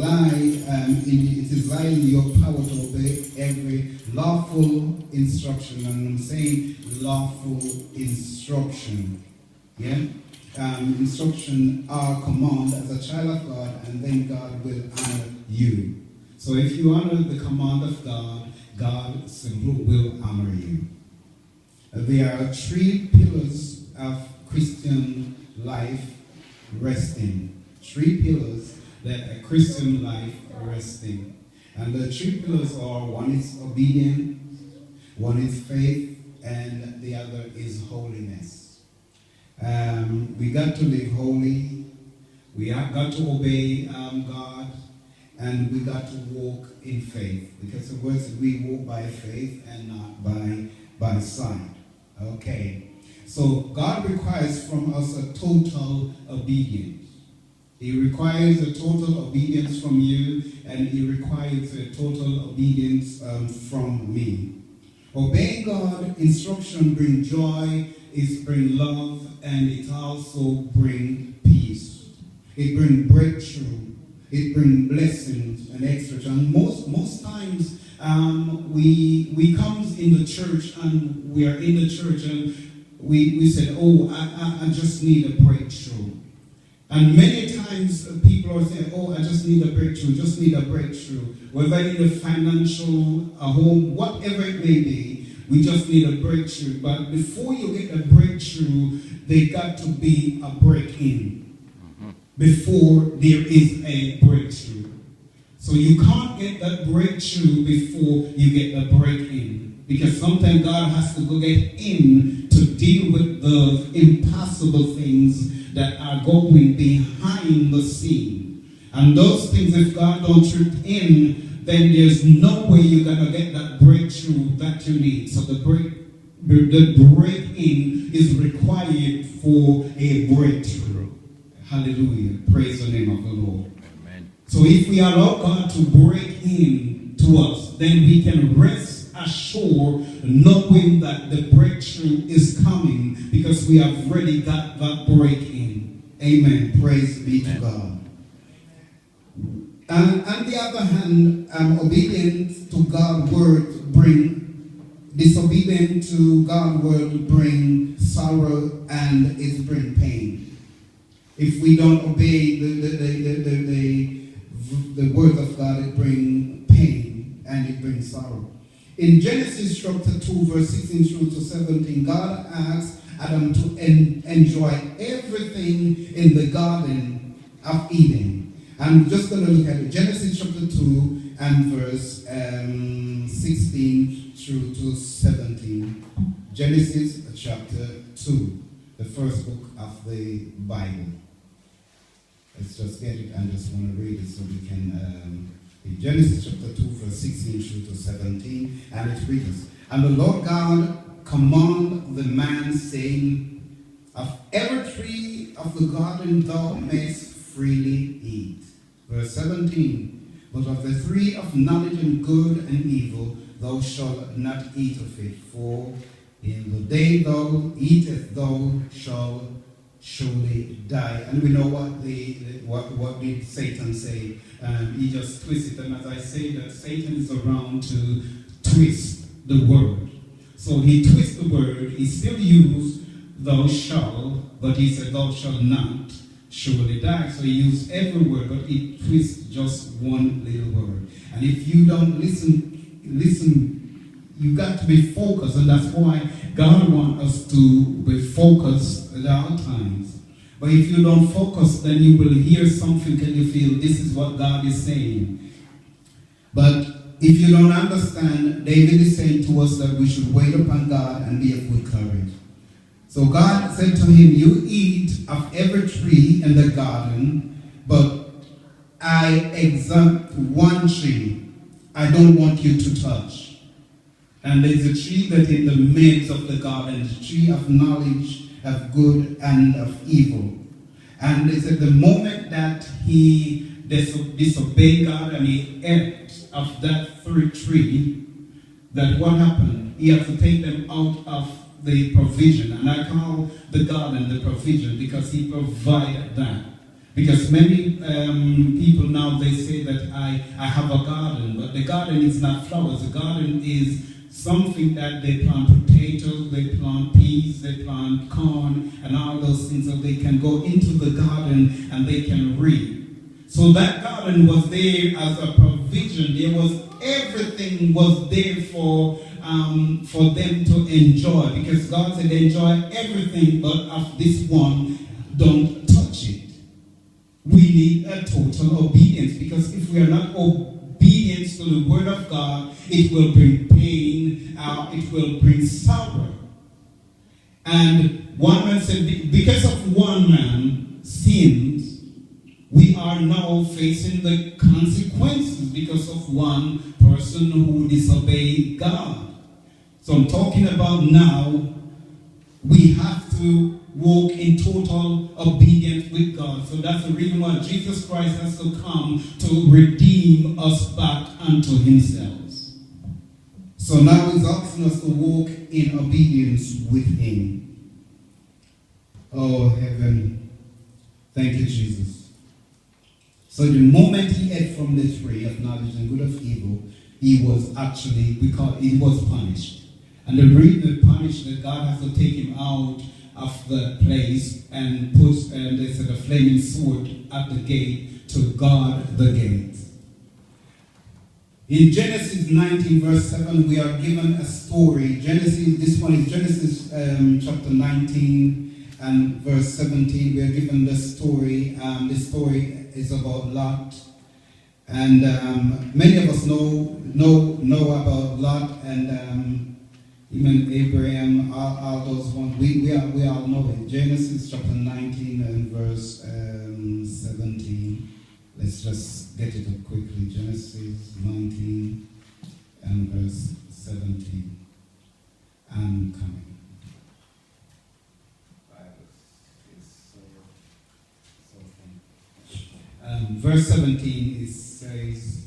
it is lying in your power to obey every lawful instruction, and I'm saying lawful instruction. Yeah? Instruction are command as a child of God, and then God will honor you. So if you honor the command of God, God simply will honor you. There are 3 pillars of Christian life resting. 3 pillars that a Christian life rests in. And the 3 pillars are, one is obedience, one is faith, and the other is holiness. We got to live holy, we have got to obey God, and we got to walk in faith. Because the word says we walk by faith and not by sight. Okay. So God requires from us a total obedience. He requires a total obedience from you, and He requires a total obedience from me. Obeying God's instruction brings joy, it brings love, and it also brings peace. It brings breakthrough. It brings blessings and extra. And most times we come in the church, and we are in the church, and we said, oh, I just need a breakthrough. And many times people are saying, oh, I just need a breakthrough, just need a breakthrough. Whether in a financial, a home, whatever it may be, we just need a breakthrough. But before you get a breakthrough, there got to be a break-in before there is a breakthrough. So you can't get that breakthrough before you get the break-in. Because sometimes God has to go get in to deal with the impossible things that are going behind the scene. And those things, if God don't trip in, then there's no way you're going to get that breakthrough that you need. So the break-in is required for a breakthrough. Hallelujah. Praise the name of the Lord. Amen. So if we allow God to break in to us, then we can rest assured knowing that the breakthrough is coming because we have already got that break-in. Amen. Praise be to God. And on the other hand, obedience to God's word disobedience to God's word bring sorrow and it bring pain. If we don't obey the word of God, it brings pain and it brings sorrow. In Genesis chapter 2, verse 16 through to 17, God asked Adam to enjoy everything in the Garden of Eden. I'm just going to look at it. Genesis chapter 2 and verse 16 through to 17. Genesis chapter 2, the first book of the Bible. Let's just get it. I just want to read it so we can... Genesis chapter 2, verse 16 through to 17, and it reads, And the Lord God commanded the man, saying, Of every tree of the garden thou mayst freely eat. Verse 17, But of the tree of knowledge and good and evil thou shalt not eat of it, for in the day thou eatest thou shalt surely die. And we know what did Satan say? He just twisted, and as I say that Satan is around to twist the word. So he twists the word. He still used thou shalt, but he said thou shalt not surely die. So he used every word, but he twists just one little word. And if you don't listen, you got to be focused, and that's why God wants us to be focused at all times. But if you don't focus, then you will hear something and you feel this is what God is saying. But if you don't understand, David is saying to us that we should wait upon God and be of good courage. So God said to him, you eat of every tree in the garden, but I exempt one tree I don't want you to touch. And there's a tree that in the midst of the garden, the tree of knowledge of good and of evil. And they said the moment that he disobeyed God and he ate of that fruit tree, that what happened? He had to take them out of the provision. And I call the garden the provision because he provided that. Because many people now, they say that I have a garden, but the garden is not flowers. The garden is something that they plant potatoes, they plant peas, they plant corn, and all those things, so they can go into the garden and they can reap. So that garden was there as a provision. There was everything was there for them to enjoy, because God said, enjoy everything, but of this one, don't touch it. We need a total obedience, because if we are not obedient to the word of God, it will bring pain, it will bring sorrow. And one man said, because of one man sins, we are now facing the consequences because of one person who disobeyed God. So I'm talking about now, we have to walk in total obedience with God. So that's the reason why Jesus Christ has to come to redeem us back unto himself. So now he's asking us to walk in obedience with him. Oh, heaven. Thank you, Jesus. So the moment he ate from the tree of knowledge and good of evil, he was actually, he was punished. And the reason punished, that God has to take him out of the place and put, they said, a flaming sword at the gate to guard the gate. In Genesis 19 verse 7, we are given a story. This one is Genesis chapter 19 and verse 17. We are given the story. This story is about Lot. And many of us know about Lot and even Abraham, all those ones. We all know it. Genesis chapter 19 and verse 17. Let's just get it up quickly. Genesis 19 and verse 17. I'm coming. Verse 17 it says,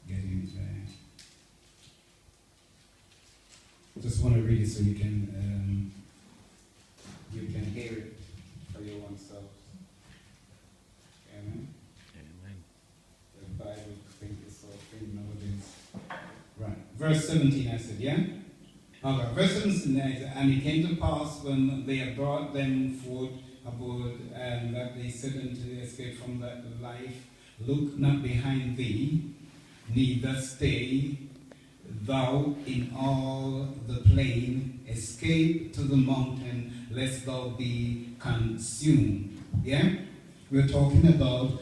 getting there. Just want to read it so you can hear it for your own self. Amen. Amen. The Bible thing is so thing nowadays. Right. Verse 17 I said, yeah? Okay. Verse 17 I said, and it came to pass when they had brought them forth aboard, and that they said unto the escape from that life, look not behind thee, neither stay thou in all the plain, escape to the mountain, lest thou be consumed. Yeah? We're talking about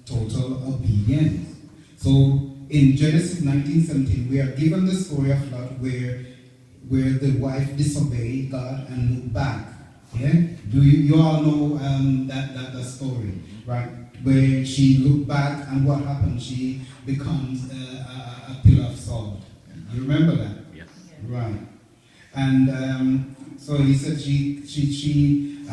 total obedience. So in Genesis 19:17, we are given the story of Lot where the wife disobeyed God and looked back. Yeah? Do you all know that story, right? Where she looked back and what happened? She becomes a pillar of salt. You remember that? Yes. Right. And so he said she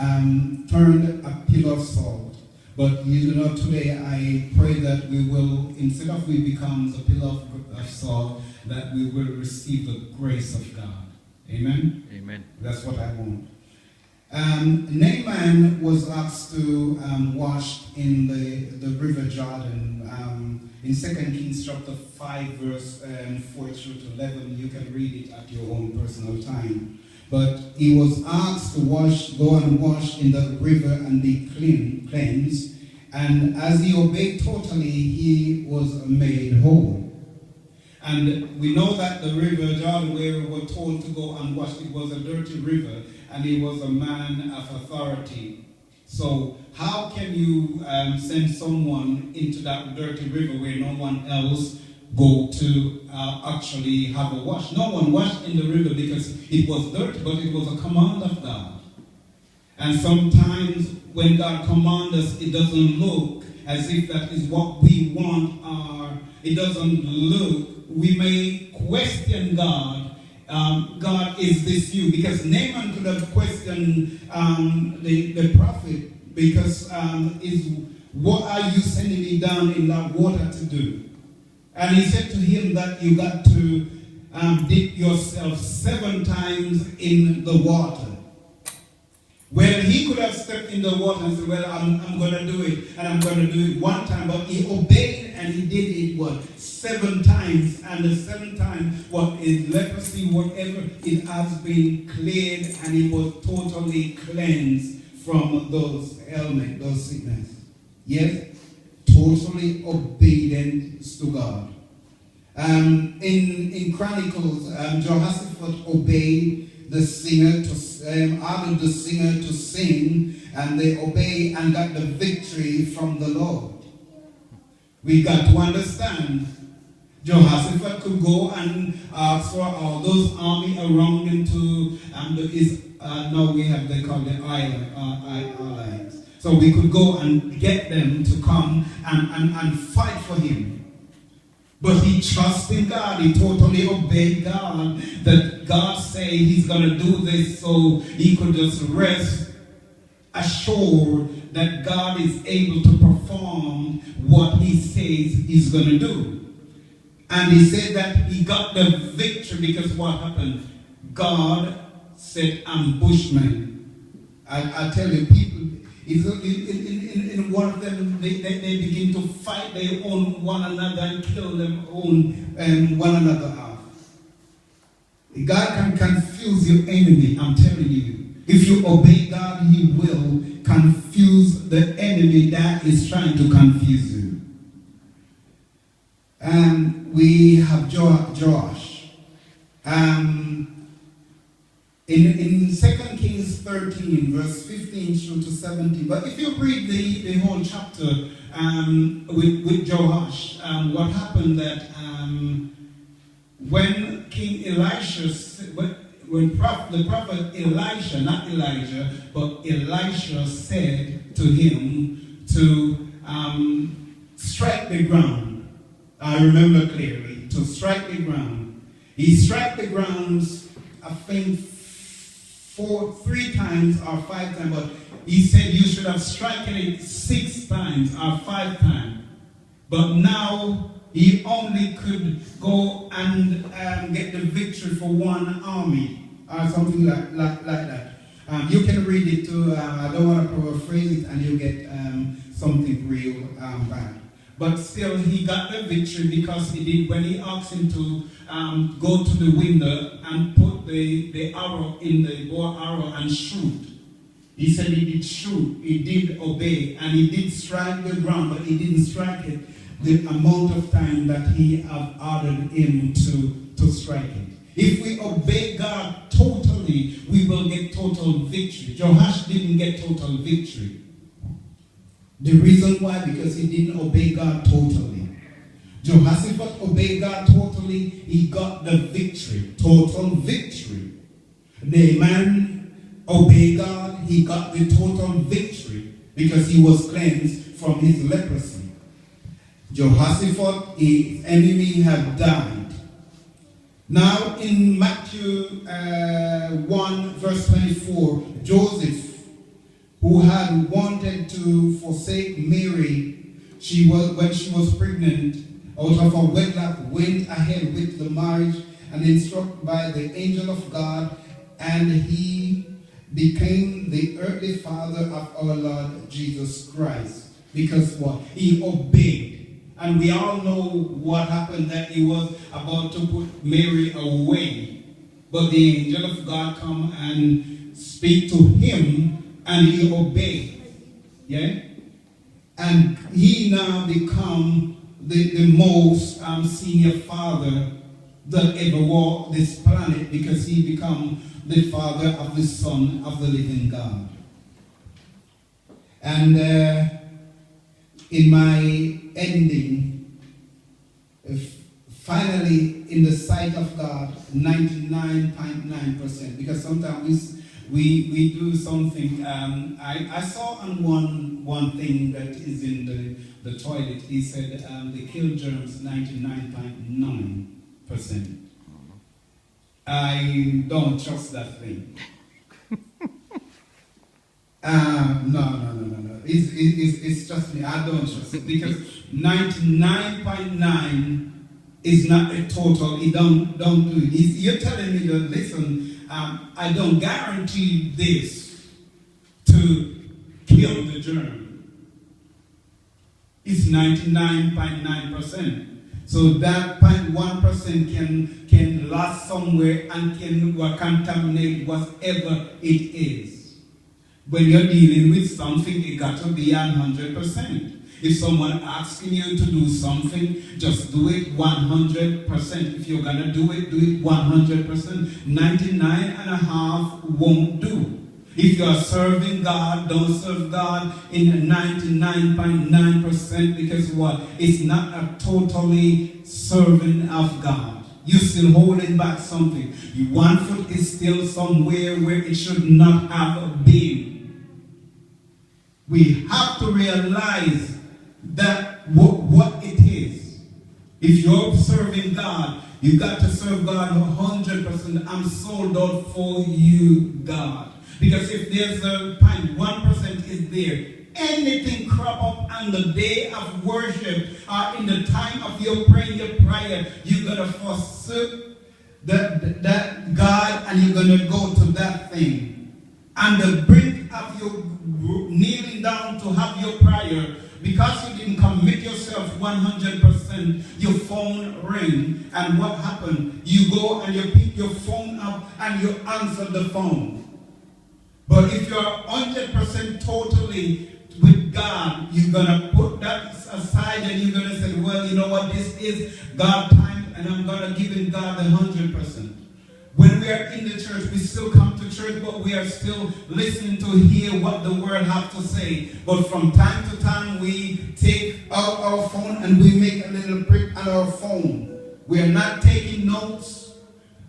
turned a pillar of salt. But you know, today I pray that we will, instead of we become a pillar of salt, that we will receive the grace of God. Amen? Amen. That's what I want. Naaman was asked to wash in the river Jordan. In 2 Kings chapter 5 verse 4 through to 11, you can read it at your own personal time. But he was asked to go and wash in the river and be cleansed. And as he obeyed totally, he was made whole. And we know that the river Jordan, where we were told to go and wash, it was a dirty river, and he was a man of authority. So how can you send someone into that dirty river where no one else go to actually have a wash? No one washed in the river because it was dirty, but it was a command of God. And sometimes when God commands us, it doesn't look as if that is what we want, or it doesn't look. We may question God. God, is this you? Because Naaman could have questioned the prophet, because what are you sending me down in that water to do? And he said to him that you got to dip yourself 7 times in the water. Well, he could have stepped in the water and said, well, I'm going to do it, and I'm going to do it 1 time, but he obeyed and what? 7 times. And the 7th time, what is leprosy, whatever, it has been cleared and it was totally cleansed from those ailments, those sickness. Yes? Totally obedience to God. In Chronicles, Jehoshaphat obeyed the singer ordered the singer to sing, and they obeyed and got the victory from the Lord. We got to understand, Jehoshaphat could go and ask for all those army around him to now we have, they call it allies. So we could go and get them to come and fight for him. But he trusted in God. He totally obeyed God. That God say he's going to do this, so he could just rest assured that God is able to perform what he says he's going to do. And he said that he got the victory because what happened? God set ambushmen. I tell you, people, in one of them, they begin to fight their own one another and kill them own one another off. God can confuse your enemy, I'm telling you. If you obey God, he will confuse the enemy that is trying to confuse you. And we have Joash. In 2 Kings 13, verse 15 through to 17, but if you read the whole chapter with Joash, what happened that when King Elisha, when the prophet Elisha, not Elijah, but Elisha said to him to strike the ground. I remember clearly, to strike the ground. He struck the ground, I think, 3 times or 5 times, but he said you should have struck it 6 times or 5 times. But now he only could go and get the victory for one army or something like that. You can read it too. I don't want to paraphrase it, and you'll get something real bad. But still, he got the victory because he did, when he asked him to go to the window and put the arrow in the bow arrow and shoot. He said he did shoot, he did obey, and he did strike the ground, but he didn't strike it the amount of time that he had ordered him to strike it. If we obey God totally, we will get total victory. Joash didn't get total victory. The reason why, because he didn't obey God totally. Jehoshaphat obeyed God totally, he got the victory, total victory. Naaman obeyed God, he got the total victory because he was cleansed from his leprosy. Jehoshaphat, his enemy, had died. Now in Matthew 1 verse 24, Joseph, who had wanted to forsake Mary, when she was pregnant, out of her wedlock, went ahead with the marriage and instructed by the angel of God, and he became the earthly father of our Lord Jesus Christ. Because what? He obeyed. And we all know what happened, that he was about to put Mary away. But the angel of God come and speak to him, and he obeyed. Yeah? And he now become the most senior father that ever walked this planet, because he become the father of the Son of the living God. And in my ending, finally, in the sight of God, 99.9%, because sometimes we do something. I saw on one thing that is in the toilet. He said they kill germs 99.9%. I don't trust that thing. No. It's just me. I don't trust it, because 99.9 is not a total. He don't do it. You're telling me that, listen, I don't guarantee this to kill the germ. It's 99.9%. So that 0.1% can last somewhere and can contaminate whatever it is. When you're dealing with something, it got to be 100%. If someone asking you to do something, just do it 100%. If you're gonna do it 100%. 99.5 won't do. If you are serving God, don't serve God in 99.9% because what? It's not a totally serving of God. You're still holding back something. One foot is still somewhere where it should not have been. We have to realize that what it is. If you're serving God, you got to serve God 100%. I'm sold out for you, God. Because if there's a 0.1% is there, anything crop up on the day of worship or in the time of your praying your prayer, you're going to forsake that God and you're going to go to that thing. And the brink of your kneeling down to have your prayer, because you didn't commit yourself 100%, your phone ring. And what happened? You go and you pick your phone up and you answer the phone. But if you're 100% totally with God, you're going to put that aside and you're going to say, well, you know what, this is God time and I'm going to give in God 100%. When we are in the church, we still come to church, but we are still listening to hear what the word has to say. But from time to time, we take out our phone and we make a little prick on our phone. We are not taking notes.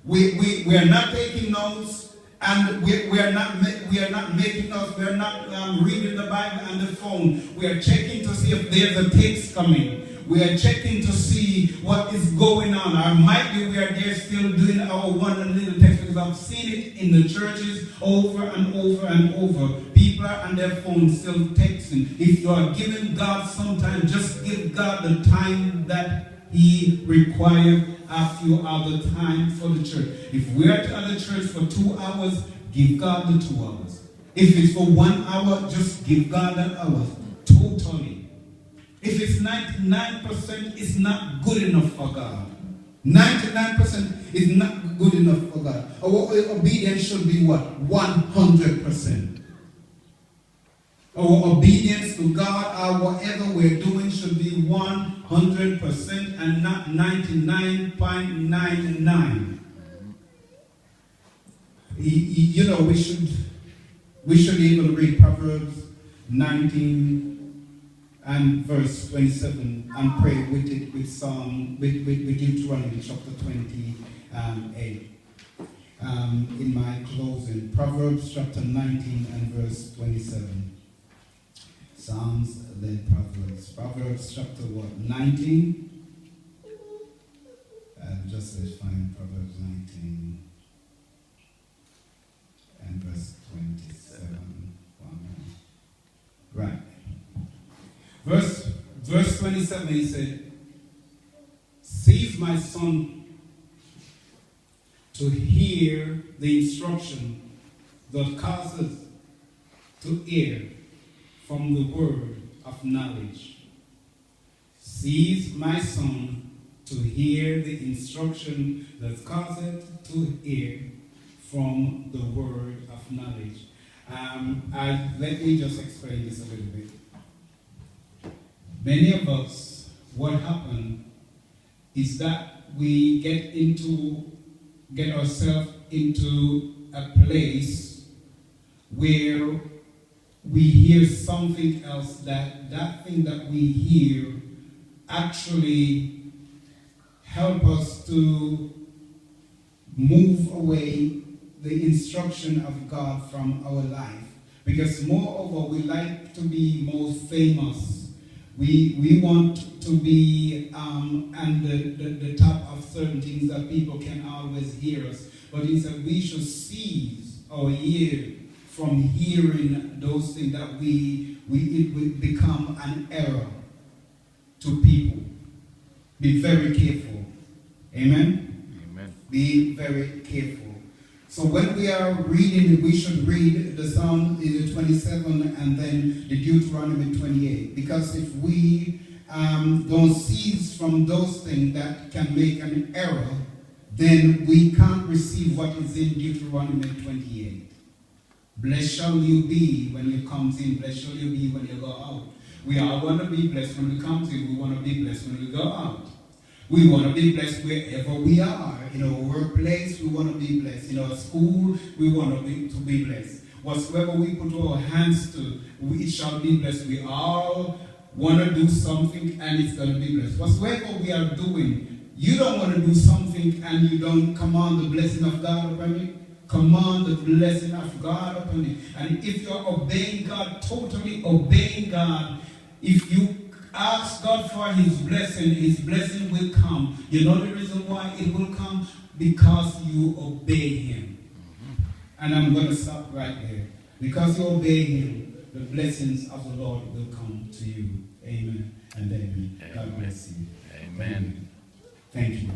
We are not taking notes. And we are not making notes. We are not reading the Bible on the phone. We are checking to see if there's a text coming. We are checking to see what is going on. Or might be we are there still doing our one little text, because I've seen it in the churches over and over and over. People are on their phones still texting. If you are giving God some time, just give God the time that He requires of you all the time for the church. If we are at the church for 2 hours, give God the 2 hours. If it's for 1 hour, just give God that hour. Totally. If it's 99%, it's not good enough for God. 99% is not good enough for God. Our obedience should be what? 100%. Our obedience to God or whatever we're doing should be 100% and not 99.99. You know, we should even read Proverbs 19 and verse 27 and pray with it with Deuteronomy chapter 28. In my closing, Proverbs chapter 19 and verse 27. Psalms, then Proverbs. Proverbs chapter what? 19? Just let's find Proverbs 19 and verse 27. Right. Verse 27, he said, "Cease, my son, to hear the instruction that causes to err from the word of knowledge. Cease, my son, to hear the instruction that causeth to err from the word of knowledge." Let me just explain this a little bit. Many of us, what happened is that we get ourselves into a place where we hear something else, that thing that we hear actually help us to move away the instruction of God from our life. Because moreover, we like to be most famous. We want to be on the top of certain things that people can always hear us. But he said we should cease our ear from hearing those things that it will become an error to people. Be very careful. Amen? Amen. Be very careful. So when we are reading, we should read the Psalm 27 and then the Deuteronomy 28. Because if we don't cease from those things that can make an error, then we can't receive what is in Deuteronomy 28. Blessed shall you be when you come in, blessed shall you be when you go out. We all want to be blessed when we come in, we want to be blessed when we go out. We want to be blessed wherever we are. In our workplace, we want to be blessed. In our school, we want to be blessed. Whatsoever we put our hands to, it shall be blessed. We all want to do something and it's going to be blessed. Whatsoever we are doing, you don't want to do something and you don't command the blessing of God upon it. Command the blessing of God upon it. And if you're obeying God, totally obeying God, if you ask God for his blessing will come. You know the reason why it will come? Because you obey him. And I'm going to stop right there. Because you obey him, the blessings of the Lord will come to you. Amen and amen. God bless you. Amen. Thank you.